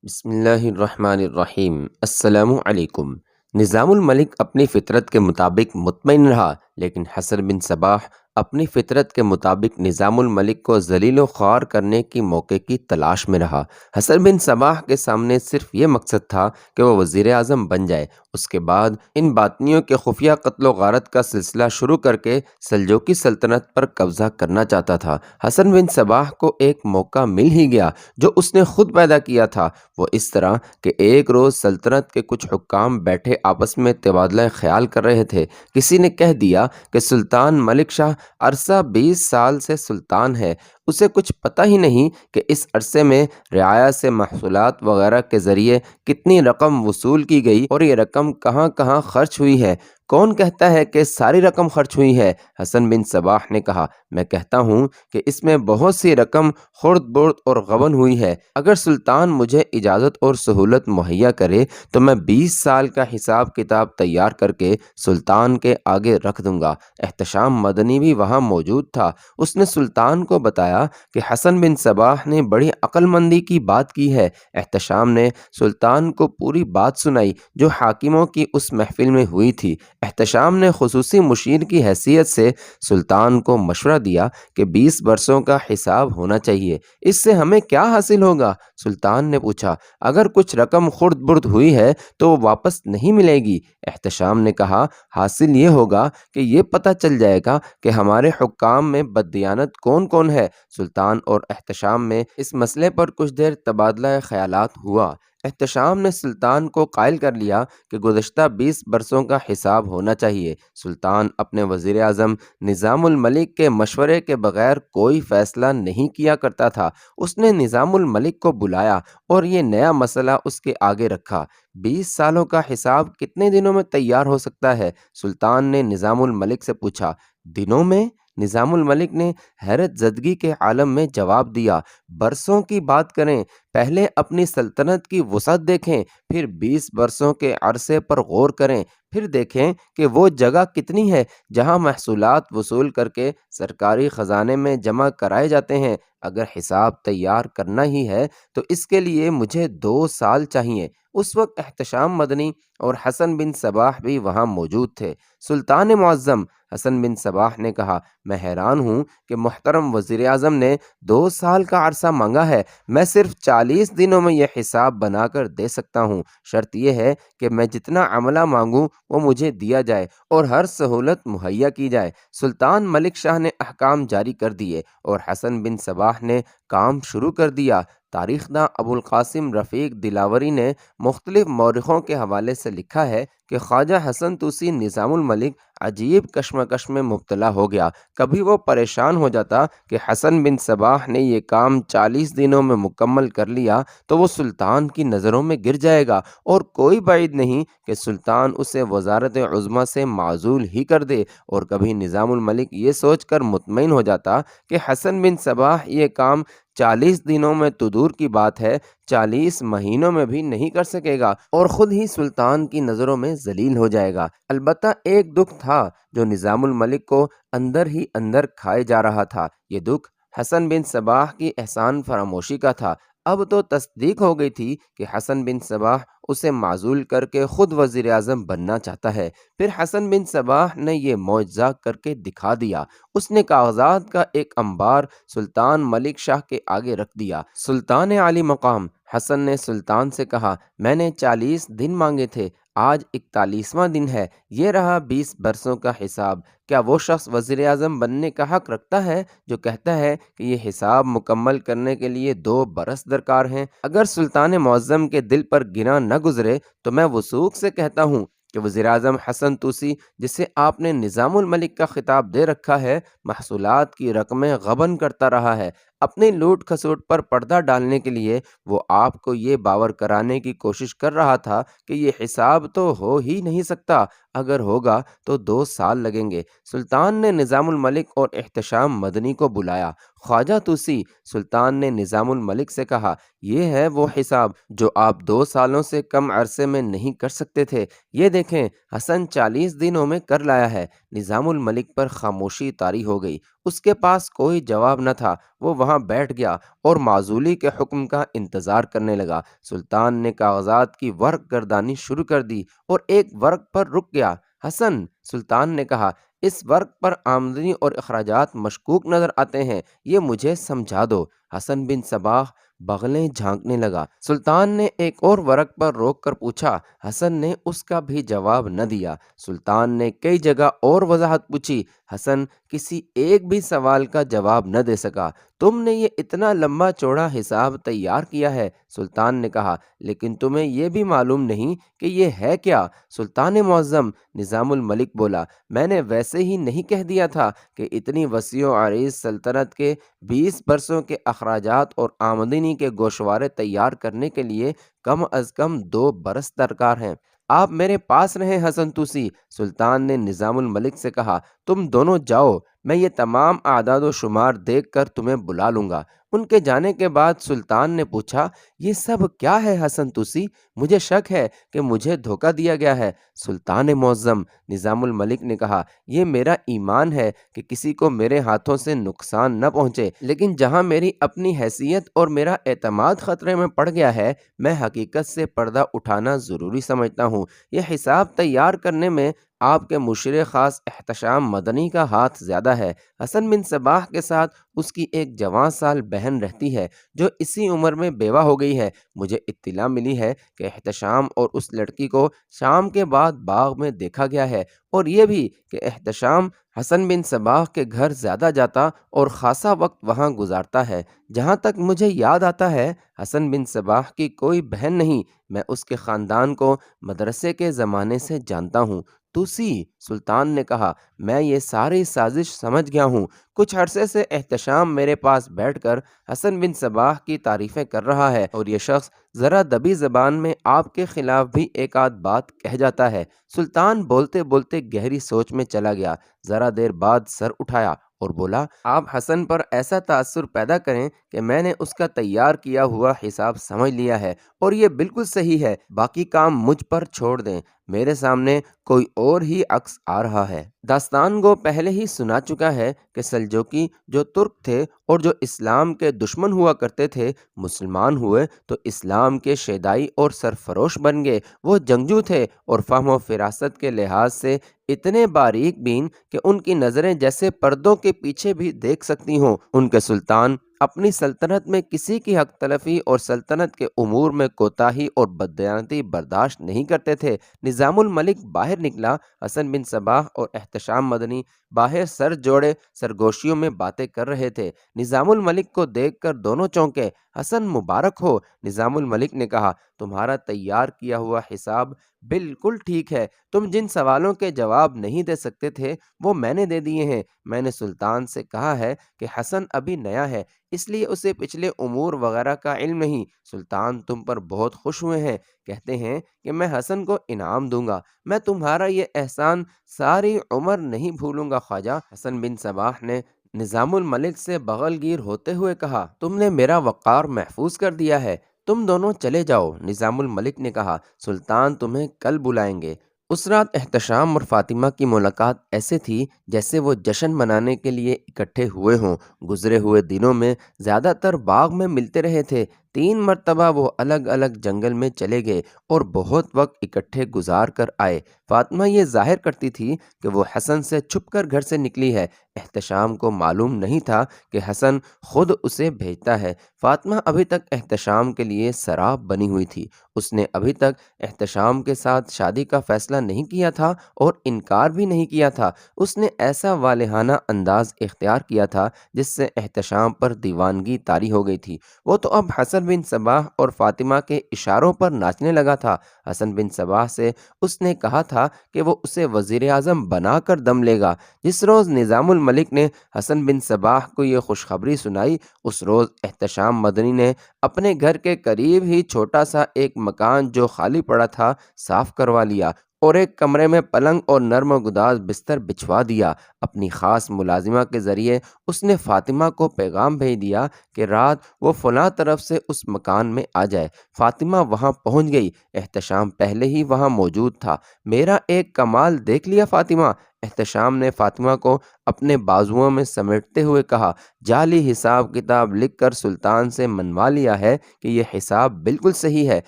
بسم اللہ الرحمن الرحیم۔ السلام علیکم۔ نظام الملک اپنی فطرت کے مطابق مطمئن رہا، لیکن حسن بن صباح اپنی فطرت کے مطابق نظام الملک کو ذلیل و خوار کرنے کی موقع کی تلاش میں رہا۔ حسن بن صباح کے سامنے صرف یہ مقصد تھا کہ وہ وزیر اعظم بن جائے۔ اس کے بعد ان باطنیوں کے خفیہ قتل و غارت کا سلسلہ شروع کر کے سلجوقی سلطنت پر قبضہ کرنا چاہتا تھا۔ حسن بن صباح کو ایک موقع مل ہی گیا جو اس نے خود پیدا کیا تھا۔ وہ اس طرح کہ ایک روز سلطنت کے کچھ حکام بیٹھے آپس میں تبادلہ خیال کر رہے تھے۔ کسی نے کہہ دیا کہ سلطان ملک شاہ عرصہ 20 سال سے سلطان ہے، اسے کچھ پتہ ہی نہیں کہ اس عرصے میں رعایا سے محصولات وغیرہ کے ذریعے کتنی رقم وصول کی گئی اور یہ رقم کہاں کہاں خرچ ہوئی ہے۔ کون کہتا ہے کہ ساری رقم خرچ ہوئی ہے؟ حسن بن صباح نے کہا، میں کہتا ہوں کہ اس میں بہت سی رقم خرد برد اور غبن ہوئی ہے۔ اگر سلطان مجھے اجازت اور سہولت مہیا کرے تو میں 20 سال کا حساب کتاب تیار کر کے سلطان کے آگے رکھ دوں گا۔ احتشام مدنی بھی وہاں موجود تھا۔ اس نے سلطان کو بتایا کہ حسن بن صباح نے بڑی عقل مندی کی بات کی ہے۔ احتشام نے سلطان کو پوری بات سنائی جو حاکموں کی اس محفل میں ہوئی تھی۔ احتشام نے خصوصی مشیر کی حیثیت سے سلطان کو مشورہ دیا کہ 20 برسوں کا حساب ہونا چاہیے۔ اس سے ہمیں کیا حاصل ہوگا؟ سلطان نے پوچھا۔ اگر کچھ رقم خرد برد ہوئی ہے تو وہ واپس نہیں ملے گی۔ احتشام نے کہا، حاصل یہ ہوگا کہ یہ پتہ چل جائے گا کہ ہمارے حکام میں بددیانت کون کون ہے۔ سلطان اور احتشام میں اس مسئلے پر کچھ دیر تبادلہ خیالات ہوا۔ احتشام نے سلطان کو قائل کر لیا کہ گزشتہ 20 برسوں کا حساب ہونا چاہیے۔ سلطان اپنے وزیر اعظم نظام الملک کے مشورے کے بغیر کوئی فیصلہ نہیں کیا کرتا تھا۔ اس نے نظام الملک کو بلایا اور یہ نیا مسئلہ اس کے آگے رکھا۔ 20 سالوں کا حساب کتنے دنوں میں تیار ہو سکتا ہے؟ سلطان نے نظام الملک سے پوچھا۔ دنوں میں؟ نظام الملک نے حیرت زدگی کے عالم میں جواب دیا، برسوں کی بات کریں، پہلے اپنی سلطنت کی وسعت دیکھیں، پھر 20 برسوں کے عرصے پر غور کریں، پھر دیکھیں کہ وہ جگہ کتنی ہے جہاں محصولات وصول کر کے سرکاری خزانے میں جمع کرائے جاتے ہیں۔ اگر حساب تیار کرنا ہی ہے تو اس کے لیے مجھے 2 سال چاہیے۔ اس وقت احتشام مدنی اور حسن بن صباح بھی وہاں موجود تھے۔ سلطان معظم، حسن بن صباح نے کہا، میں حیران ہوں کہ محترم وزیر اعظم نے 2 سال کا عرصہ مانگا ہے۔ میں صرف 40 دنوں میں یہ حساب بنا کر دے سکتا ہوں۔ شرط یہ ہے کہ میں جتنا عملہ مانگوں وہ مجھے دیا جائے اور ہر سہولت مہیا کی جائے۔ سلطان ملک شاہ نے احکام جاری کر دیے اور حسن بن صباح نے کام شروع کر دیا۔ تاریخ داں ابو القاسم رفیق دلاوری نے مختلف مورخوں کے حوالے سے لکھا ہے کہ خواجہ حسن طوسی نظام الملک عجیب کشمکش میں مبتلا ہو گیا۔ کبھی وہ پریشان ہو جاتا کہ حسن بن صباح نے یہ کام 40 دنوں میں مکمل کر لیا تو وہ سلطان کی نظروں میں گر جائے گا، اور کوئی بعید نہیں کہ سلطان اسے وزارت عظمیٰ سے معزول ہی کر دے۔ اور کبھی نظام الملک یہ سوچ کر مطمئن ہو جاتا کہ حسن بن صباح یہ کام 40 دنوں میں تو دور کی بات ہے 40 مہینوں میں بھی نہیں کر سکے گا، اور خود ہی سلطان کی نظروں میں ذلیل ہو جائے گا۔ البتہ ایک دکھ تھا جو نظام الملک کو اندر ہی اندر کھائے جا رہا تھا۔ یہ دکھ حسن بن صباح کی احسان فراموشی کا تھا۔ اب تو تصدیق ہو گئی تھی کہ حسن بن صباح اسے معزول کر کے خود وزیر اعظم بننا چاہتا ہے۔ پھر حسن بن صباح نے یہ معجزہ کر کے دکھا دیا۔ اس نے کاغذات کا ایک انبار سلطان ملک شاہ کے آگے رکھ دیا۔ سلطان عالی مقام حسن نے سلطان سے کہا، میں نے 40 دن مانگے تھے، آج 41واں دن ہے، یہ رہا 20 برسوں کا حساب۔ کیا وہ شخص وزیر اعظم بننے کا حق رکھتا ہے جو کہتا ہے کہ یہ حساب مکمل کرنے کے لیے 2 برس درکار ہیں؟ اگر سلطان معظم کے دل پر گناہ نہ گزرے تو میں وثوق سے کہتا ہوں کہ وزیر اعظم حسن طوسی، جسے آپ نے نظام الملک کا خطاب دے رکھا ہے، محصولات کی رقمیں غبن کرتا رہا ہے۔ اپنی لوٹ کھسوٹ پر پردہ ڈالنے کے لیے وہ آپ کو یہ باور کرانے کی کوشش کر رہا تھا کہ یہ حساب تو ہو ہی نہیں سکتا، اگر ہوگا تو 2 سال لگیں گے۔ سلطان نے نظام الملک اور احتشام مدنی کو بلایا۔ خواجہ طوسی، سلطان نے نظام الملک سے کہا، یہ ہے وہ حساب جو آپ 2 سالوں سے کم عرصے میں نہیں کر سکتے تھے۔ یہ دیکھیں، حسن 40 دنوں میں کر لایا ہے۔ نظام الملک پر خاموشی طاری ہو گئی۔ اس کے پاس کوئی جواب نہ تھا۔ وہ وہاں بیٹھ گیا اور معزولی کے حکم کا انتظار کرنے لگا۔ سلطان نے کاغذات کی ورق گردانی شروع کر دی اور ایک ورق پر رک گیا۔ حسن، سلطان نے کہا، اس ورق پر آمدنی اور اخراجات مشکوک نظر آتے ہیں، یہ مجھے سمجھا دو۔ حسن بن صباح بغلیں جھانکنے لگا۔ سلطان نے ایک اور ورق پر روک کر پوچھا۔ حسن نے اس کا بھی جواب نہ دیا۔ سلطان نے کئی جگہ اور وضاحت پوچھی۔ حسن کسی ایک بھی سوال کا جواب نہ دے سکا۔ تم نے یہ اتنا لمبا چوڑا حساب تیار کیا ہے، سلطان نے کہا، لیکن تمہیں یہ بھی معلوم نہیں کہ یہ ہے کیا؟ سلطان معظم، نظام الملک بولا، میں نے ویسے ہی نہیں کہہ دیا تھا کہ اتنی وسیع و عریض سلطنت کے 20 برسوں کے اخراجات اور آمدنی کے گوشوارے تیار کرنے کے لیے کم از کم 2 برس درکار ہیں۔ آپ میرے پاس رہیں حسن توسی، سلطان نے نظام الملک سے کہا، تم دونوں جاؤ، میں یہ تمام اعداد و شمار دیکھ کر تمہیں بلا لوں گا۔ ان کے جانے کے بعد سلطان نے پوچھا، یہ سب کیا ہے حسن توسی؟ مجھے شک ہے کہ مجھے دھوکہ دیا گیا ہے۔ سلطان معظم، نظام الملک نے کہا، یہ میرا ایمان ہے کہ کسی کو میرے ہاتھوں سے نقصان نہ پہنچے، لیکن جہاں میری اپنی حیثیت اور میرا اعتماد خطرے میں پڑ گیا ہے، میں حقیقت سے پردہ اٹھانا ضروری سمجھتا ہوں۔ یہ حساب تیار کرنے میں آپ کے مشیر خاص احتشام مدنی کا ہاتھ زیادہ ہے۔ حسن بن صباح کے ساتھ اس کی ایک جوان سال بہن رہتی ہے جو اسی عمر میں بیوہ ہو گئی ہے۔ مجھے اطلاع ملی ہے کہ احتشام اور اس لڑکی کو شام کے بعد باغ میں دیکھا گیا ہے، اور یہ بھی کہ احتشام حسن بن صباح کے گھر زیادہ جاتا اور خاصا وقت وہاں گزارتا ہے۔ جہاں تک مجھے یاد آتا ہے، حسن بن صباح کی کوئی بہن نہیں۔ میں اس کے خاندان کو مدرسے کے زمانے سے جانتا ہوں۔ توسی، سلطان نے کہا، میں یہ ساری سازش سمجھ گیا ہوں۔ کچھ عرصے سے احتشام میرے پاس بیٹھ کر حسن بن صباح کی تعریفیں کر رہا ہے، اور یہ شخص ذرا دبی زبان میں آپ کے خلاف بھی ایک آدھ بات کہہ جاتا ہے۔ سلطان بولتے بولتے گہری سوچ میں چلا گیا۔ ذرا دیر بعد سر اٹھایا اور بولا، آپ حسن پر ایسا تاثر پیدا کریں کہ میں نے اس کا تیار کیا ہوا حساب سمجھ لیا ہے، اور یہ بالکل صحیح ہے۔ باقی کام مجھ پر چھوڑ دیں، میرے سامنے کوئی اور ہی عکس آ رہا ہے۔ داستان کو پہلے ہی سنا چکا ہے کہ سلجوقی جو ترک تھے اور جو اسلام کے دشمن ہوا کرتے تھے، مسلمان ہوئے تو اسلام کے شیدائی اور سرفروش بن گئے۔ وہ جنگجو تھے اور فہم و فراست کے لحاظ سے اتنے باریک بین کہ ان کی نظریں جیسے پردوں کے پیچھے بھی دیکھ سکتی ہوں۔ ان کے سلطان اپنی سلطنت میں کسی کی حق تلفی اور سلطنت کے امور میں کوتاہی اور بددیانتی برداشت نہیں کرتے تھے۔ نظام الملک باہر نکلا۔ حسن بن صباح اور احتشام مدنی باہر سر جوڑے سرگوشیوں میں باتیں کر رہے تھے۔ نظام الملک کو دیکھ کر دونوں چونکے۔ حسن مبارک ہو، نظام الملک نے کہا، تمہارا تیار کیا ہوا حساب بالکل ٹھیک ہے۔ تم جن سوالوں کے جواب نہیں دے سکتے تھے وہ میں نے دے دیے ہیں۔ میں نے سلطان سے کہا ہے کہ حسن ابھی نیا ہے، اس لیے اسے پچھلے امور وغیرہ کا علم نہیں۔ سلطان تم پر بہت خوش ہوئے ہیں، کہتے ہیں کہ میں حسن کو انعام دوں گا۔ میں تمہارا یہ احسان ساری عمر نہیں بھولوں گا خواجہ۔ حسن بن صباح نے نظام الملک سے بغل گیر ہوتے ہوئے کہا، تم نے میرا وقار محفوظ کر دیا ہے، تم دونوں چلے جاؤ۔ نظام الملک نے کہا، سلطان تمہیں کل بلائیں گے۔ اس رات احتشام اور فاطمہ کی ملاقات ایسے تھی جیسے وہ جشن منانے کے لیے اکٹھے ہوئے ہوں۔ گزرے ہوئے دنوں میں زیادہ تر باغ میں ملتے رہے تھے۔ 3 مرتبہ وہ الگ الگ جنگل میں چلے گئے اور بہت وقت اکٹھے گزار کر آئے۔ فاطمہ یہ ظاہر کرتی تھی کہ وہ حسن سے چھپ کر گھر سے نکلی ہے۔ احتشام کو معلوم نہیں تھا کہ حسن خود اسے بھیجتا ہے۔ فاطمہ ابھی تک احتشام کے لیے سراب بنی ہوئی تھی۔ اس نے ابھی تک احتشام کے ساتھ شادی کا فیصلہ نہیں کیا تھا اور انکار بھی نہیں کیا تھا۔ اس نے ایسا والہانہ انداز اختیار کیا تھا جس سے احتشام پر دیوانگی طاری ہو گئی تھی۔ وہ تو اب حسن بن صباح اور فاطمہ کے اشاروں پر ناچنے لگا تھا۔ حسن بن صباح سے اس نے کہا تھا کہ وہ اسے وزیر اعظم بنا کر دم لے گا۔ جس روز نظام الملک نے حسن بن صباح کو یہ خوشخبری سنائی، اس روز احتشام مدنی نے اپنے گھر کے قریب ہی چھوٹا سا ایک مکان جو خالی پڑا تھا صاف کروا لیا اور ایک کمرے میں پلنگ اور نرم و گداز بستر بچھوا دیا۔ اپنی خاص ملازمہ کے ذریعے اس نے فاطمہ کو پیغام بھیج دیا کہ رات وہ فلاں طرف سے اس مکان میں آ جائے۔ فاطمہ وہاں پہنچ گئی۔ احتشام پہلے ہی وہاں موجود تھا۔ میرا ایک کمال دیکھ لیا فاطمہ، احتشام نے فاطمہ کو اپنے بازوؤں میں سمیٹتے ہوئے کہا، جعلی حساب کتاب لکھ کر سلطان سے منوا لیا ہے کہ یہ حساب بالکل صحیح ہے،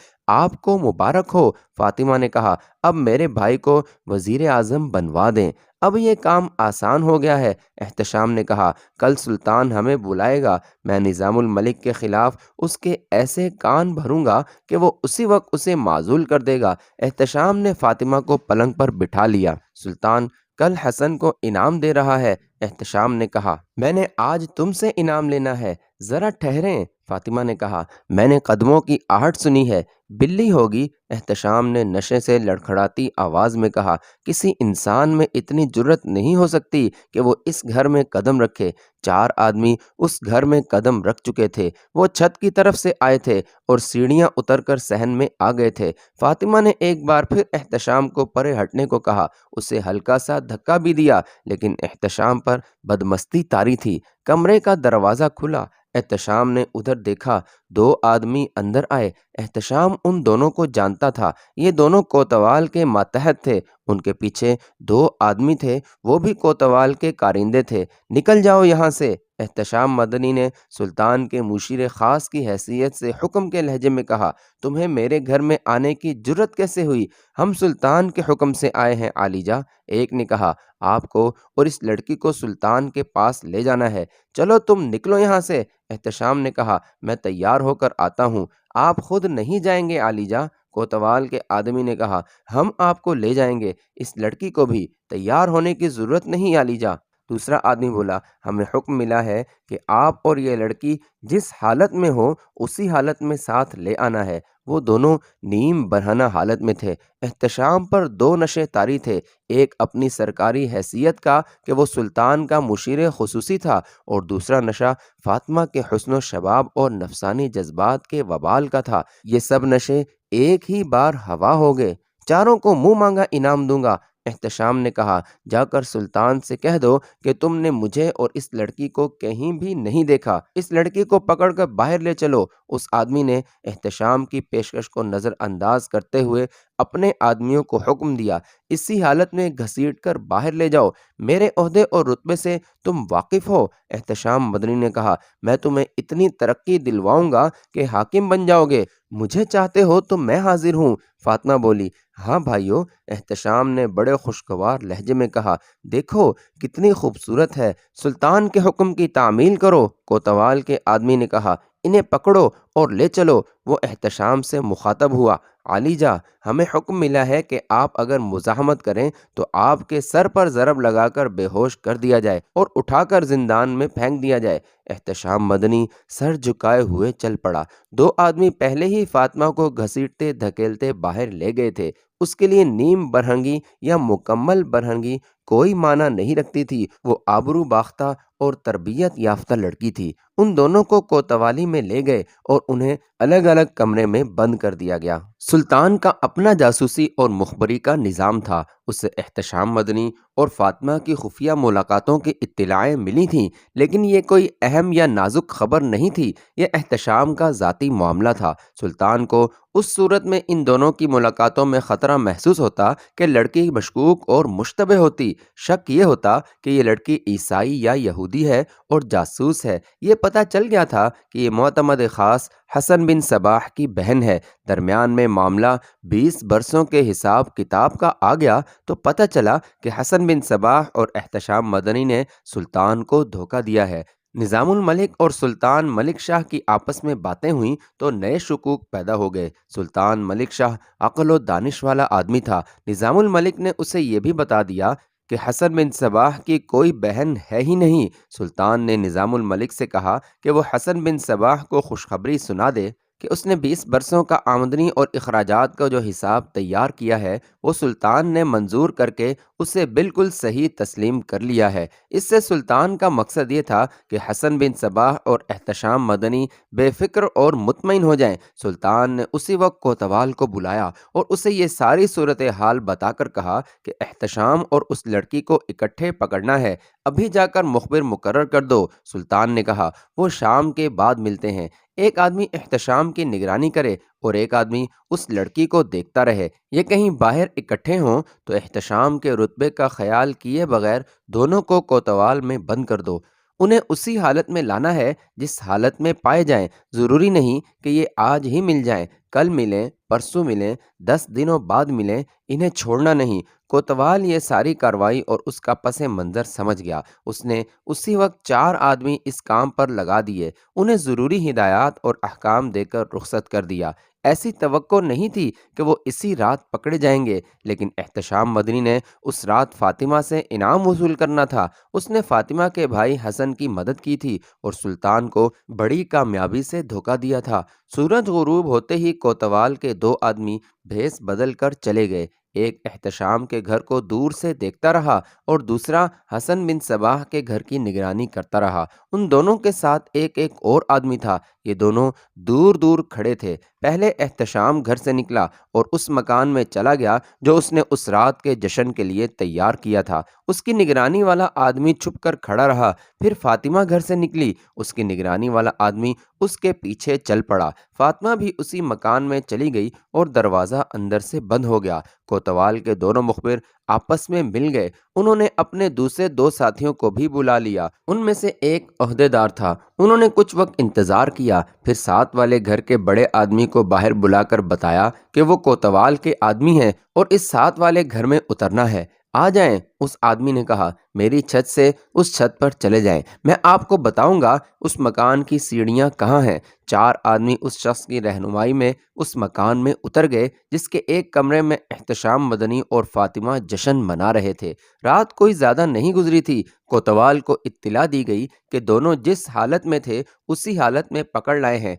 آپ کو مبارک ہو۔ فاطمہ نے کہا، اب میرے بھائی کو وزیر اعظم بنوا دیں، اب یہ کام آسان ہو گیا ہے۔ احتشام نے کہا، کل سلطان ہمیں بلائے گا، میں نظام الملک کے خلاف اس کے ایسے کان بھروں گا کہ وہ اسی وقت اسے معزول کر دے گا۔ احتشام نے فاطمہ کو پلنگ پر بٹھا لیا۔ سلطان کل حسن کو انعام دے رہا ہے۔ احتشام نے کہا، میں نے آج تم سے انعام لینا ہے، ذرا ٹھہریں۔ فاطمہ نے کہا، میں نے قدموں کی آہٹ سنی ہے، بلی ہوگی۔ احتشام نے نشے سے لڑکھڑاتی آواز میں کہا، کسی انسان میں اتنی جرت نہیں ہو سکتی کہ وہ اس گھر میں قدم رکھے۔ 4 آدمی اس گھر میں قدم رکھ چکے تھے، وہ چھت کی طرف سے آئے تھے اور سیڑھیاں اتر کر صحن میں آ گئے تھے۔ فاطمہ نے ایک بار پھر احتشام کو پرے ہٹنے کو کہا، اسے ہلکا سا دھکا بھی دیا، لیکن احتشام پر بدمستی طاری تھی۔ کمرے کا دروازہ کھلا، احتشام نے ادھر دیکھا، 2 آدمی اندر آئے۔ احتشام ان دونوں کو جانتا تھا، یہ دونوں کوتوال کے ماتحت تھے۔ ان کے پیچھے 2 آدمی تھے، وہ بھی کوتوال کے کارندے تھے۔ نکل جاؤ یہاں سے۔ احتشام مدنی نے سلطان کے مشیر خاص کی حیثیت سے حکم کے لہجے میں کہا، تمہیں میرے گھر میں آنے کی جرت کیسے ہوئی؟ ہم سلطان کے حکم سے آئے ہیں عالیجا۔ ایک نے کہا، آپ کو اور اس لڑکی کو سلطان کے پاس لے جانا ہے، چلو تم نکلو یہاں سے۔ احتشام نے کہا، میں تیار ہو کر آتا ہوں، آپ خود نہیں جائیں گے عالیجا؟ کوتوال کے آدمی نے کہا، ہم آپ کو لے جائیں گے، اس لڑکی کو بھی تیار ہونے کی ضرورت نہیں عالیجا۔ دوسرا آدمی بولا، ہمیں حکم ملا ہے کہ آپ اور یہ لڑکی جس حالت میں ہو اسی حالت میں ساتھ لے آنا ہے۔ وہ دونوں نیم برہنہ حالت میں تھے۔ احتشام پر 2 نشے طاری تھے، ایک اپنی سرکاری حیثیت کا کہ وہ سلطان کا مشیر خصوصی تھا، اور دوسرا نشہ فاطمہ کے حسن و شباب اور نفسانی جذبات کے وبال کا تھا۔ یہ سب نشے ایک ہی بار ہوا ہو گئے۔ چاروں کو منہ مانگا انعام دوں گا۔ احتشام نے کہا، جا کر سلطان سے کہہ دو کہ تم نے مجھے اور اس لڑکی کو کہیں بھی نہیں دیکھا، اس لڑکی کو پکڑ کر باہر لے چلو۔ اس آدمی نے احتشام کی پیشکش کو نظر انداز کرتے ہوئے اپنے آدمیوں کو حکم دیا، اسی حالت میں گھسیٹ کر باہر لے جاؤ، میرے عہدے اور رتبے سے تم واقف ہو۔ احتشام مدنی نے کہا، میں تمہیں اتنی ترقی دلواؤں گا کہ حاکم بن جاؤ گے، مجھے چاہتے ہو تو میں حاضر ہوں۔ فاطمہ بولی، ہاں بھائیو۔ احتشام نے بڑے خوشگوار لہجے میں کہا، دیکھو کتنی خوبصورت ہے، سلطان کے حکم کی تعمیل کرو۔ کوتوال کے آدمی نے کہا، انہیں پکڑو اور لے چلو۔ وہ احتشام سے مخاطب ہوا، عالیجا، ہمیں حکم ملا ہے کہ آپ اگر مزاحمت کریں تو آپ کے سر پر ضرب لگا کر بے ہوش کر دیا جائے اور اٹھا کر زندان میں پھینک دیا جائے۔ احتشام مدنی سر جھکائے ہوئے چل پڑا۔ 2 آدمی پہلے ہی فاطمہ کو گھسیٹتے دھکیلتے باہر لے گئے تھے۔ اس کے لیے نیم برہنگی یا مکمل برہنگی کوئی معنی نہیں رکھتی تھی، وہ آبرو باختہ اور تربیت یافتہ لڑکی تھی۔ ان دونوں کو کوتوالی میں لے گئے اور انہیں الگ الگ کمرے میں بند کر دیا گیا۔ سلطان کا اپنا جاسوسی اور مخبری کا نظام تھا، اسے احتشام مدنی اور فاطمہ کی خفیہ ملاقاتوں کی اطلاعیں ملی تھیں، لیکن یہ کوئی اہم یا نازک خبر نہیں تھی، یہ احتشام کا ذاتی معاملہ تھا۔ سلطان کو اس صورت میں ان دونوں کی ملاقاتوں میں خطرہ محسوس ہوتا کہ لڑکی مشکوک اور مشتبہ ہوتی۔ شک یہ ہوتا کہ یہ لڑکی عیسائی یا یہودی ہے اور جاسوس ہے۔ یہ پتہ چل گیا تھا کہ یہ معتمد خاص حسن بن صباح کی بہن ہے۔ درمیان میں معاملہ 20 برسوں کے حساب کتاب کا آ گیا تو پتہ چلا کہ حسن بن صباح اور احتشام مدنی نے سلطان کو دھوکہ دیا ہے۔ نظام الملک اور سلطان ملک شاہ کی آپس میں باتیں ہوئیں تو نئے شکوک پیدا ہو گئے۔ سلطان ملک شاہ عقل و دانش والا آدمی تھا۔ نظام الملک نے اسے یہ بھی بتا دیا کہ حسن بن صباح کی کوئی بہن ہے ہی نہیں۔ سلطان نے نظام الملک سے کہا کہ وہ حسن بن صباح کو خوشخبری سنا دے کہ اس نے 20 برسوں کا آمدنی اور اخراجات کا جو حساب تیار کیا ہے وہ سلطان نے منظور کر کے اسے بالکل صحیح تسلیم کر لیا ہے۔ اس سے سلطان کا مقصد یہ تھا کہ حسن بن صباح اور احتشام مدنی بے فکر اور مطمئن ہو جائیں۔ سلطان نے اسی وقت کوتوال کو بلایا اور اسے یہ ساری صورتحال بتا کر کہا کہ احتشام اور اس لڑکی کو اکٹھے پکڑنا ہے، ابھی جا کر مخبر مقرر کر دو۔ سلطان نے کہا، وہ شام کے بعد ملتے ہیں، ایک آدمی احتشام کی نگرانی کرے اور ایک آدمی اس لڑکی کو دیکھتا رہے۔ یہ کہیں باہر اکٹھے ہوں تو احتشام کے رتبے کا خیال کیے بغیر دونوں کو کوتوال میں بند کر دو۔ انہیں اسی حالت میں لانا ہے جس حالت میں پائے جائیں۔ ضروری نہیں کہ یہ آج ہی مل جائیں، کل ملیں، پرسوں ملیں، 10 دنوں بعد ملیں، انہیں چھوڑنا نہیں۔ کوتوال یہ ساری کارروائی اور اس کا پس منظر سمجھ گیا۔ اس نے اسی وقت 4 آدمی اس کام پر لگا دیے، انہیں ضروری ہدایات اور احکام دے کر رخصت کر دیا۔ ایسی توقع نہیں تھی کہ وہ اسی رات پکڑے جائیں گے، لیکن احتشام مدنی نے اس رات فاطمہ سے انعام وصول کرنا تھا۔ اس نے فاطمہ کے بھائی حسن کی مدد کی تھی اور سلطان کو بڑی کامیابی سے دھوکہ دیا تھا۔ سورج غروب ہوتے ہی کوتوال کے 2 آدمی بھیس بدل کر چلے گئے۔ ایک احتشام کے گھر کو دور سے دیکھتا رہا اور دوسرا حسن بن صباح کے گھر کی نگرانی کرتا رہا۔ ان دونوں کے ساتھ ایک اور آدمی تھا۔ یہ دونوں دور دور کھڑے تھے۔ پہلے احتشام گھر سے نکلا اور اس مکان میں چلا گیا جو اس نے اس رات کے جشن کے لیے تیار کیا تھا۔ اس کی نگرانی والا آدمی چھپ کر کھڑا رہا۔ پھر فاطمہ گھر سے نکلی، اس کی نگرانی والا آدمی اس کے پیچھے چل پڑا۔ فاطمہ بھی اسی مکان میں چلی گئی اور دروازہ اندر سے بند ہو گیا۔ کوتوال کے دونوں مخبر آپس میں مل گئے۔ انہوں نے اپنے دوسرے 2 ساتھیوں کو بھی بلا لیا۔ ان میں سے ایک عہدیدار تھا۔ انہوں نے کچھ وقت انتظار کیا، پھر ساتھ والے گھر کے بڑے آدمی کو باہر بلا کر بتایا کہ وہ کوتوال کے آدمی ہیں اور اس ساتھ والے گھر میں اترنا ہے۔ آ جائیں، اس آدمی نے کہا، میری چھت سے اس چھت پر چلے جائیں، میں آپ کو بتاؤں گا اس مکان کی سیڑھیاں کہاں ہیں۔ 4 آدمی اس شخص کی رہنمائی میں اس مکان میں اتر گئے جس کے ایک کمرے میں احتشام مدنی اور فاطمہ جشن منا رہے تھے۔ رات کوئی زیادہ نہیں گزری تھی، کوتوال کو اطلاع دی گئی کہ دونوں جس حالت میں تھے اسی حالت میں پکڑ لائے ہیں۔